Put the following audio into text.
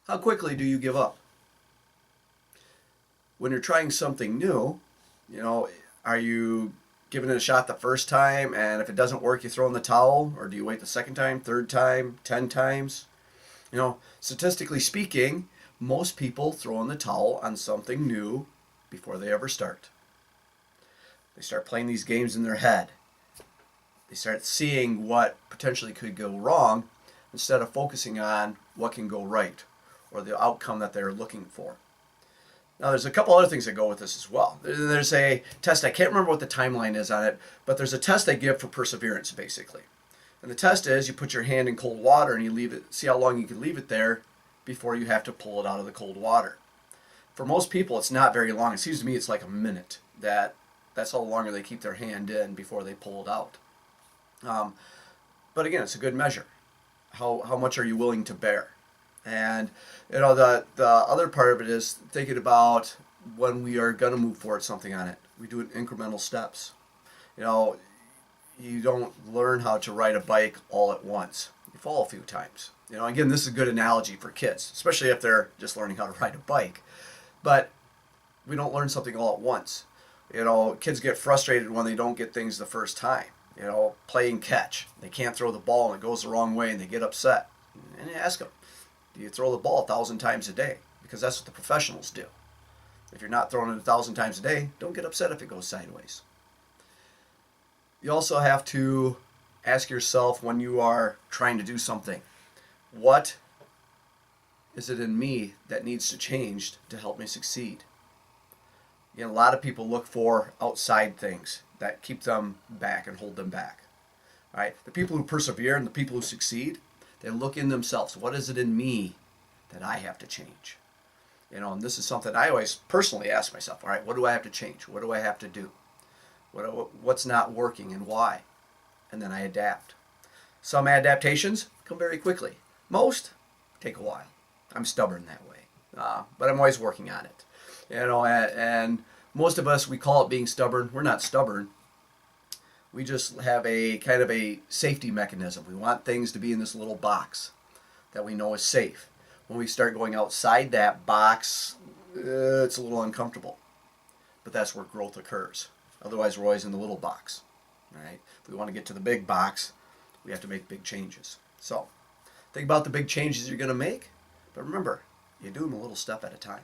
How quickly do you give up? When you're trying something new, you know, are you giving it a shot the first time, and if it doesn't work, you throw in the towel? Or do you wait the second time, third time, 10 times? Statistically speaking, most people throw in the towel on something new before they ever start. They start playing these games in their head. They start seeing what potentially could go wrong instead of focusing on what can go right or the outcome that they're looking for. Now, there's a couple other things that go with this as well. There's a test, I can't remember what the timeline is on it, but there's a test they give for perseverance, basically. And the test is you put your hand in cold water and you leave it, see how long you can leave it there before you have to pull it out of the cold water. For most people, it's not very long. It seems to me it's like a minute. That's how longer they keep their hand in before they pull it out. But again, it's a good measure. How much are you willing to bear? And the other part of it is thinking about when we are going to move forward something on it. We do it in incremental steps. You don't learn how to ride a bike all at once. You fall a few times. Again, this is a good analogy for kids, especially if they're just learning how to ride a bike. But we don't learn something all at once. Kids get frustrated when they don't get things the first time. Playing catch. They can't throw the ball and it goes the wrong way and they get upset. And you ask them, do you throw the ball 1,000 times a day? Because that's what the professionals do. If you're not throwing it 1,000 times a day, don't get upset if it goes sideways. You also have to ask yourself when you are trying to do something, what is it in me that needs to change to help me succeed? A lot of people look for outside things that keep them back and hold them back. Right? The people who persevere and the people who succeed, they look in themselves. What is it in me that I have to change? And this is something I always personally ask myself. All right, what do I have to change? What do I have to do? What's not working and why? And then I adapt. Some adaptations come very quickly. Most take a while. I'm stubborn that way, but I'm always working on it. And most of us, we call it being stubborn. We're not stubborn. We just have a kind of a safety mechanism. We want things to be in this little box that we know is safe. When we start going outside that box, it's a little uncomfortable. But that's where growth occurs. Otherwise, we're always in the little box. Right? If we want to get to the big box, we have to make big changes. So think about the big changes you're going to make. But remember, you do them a little step at a time.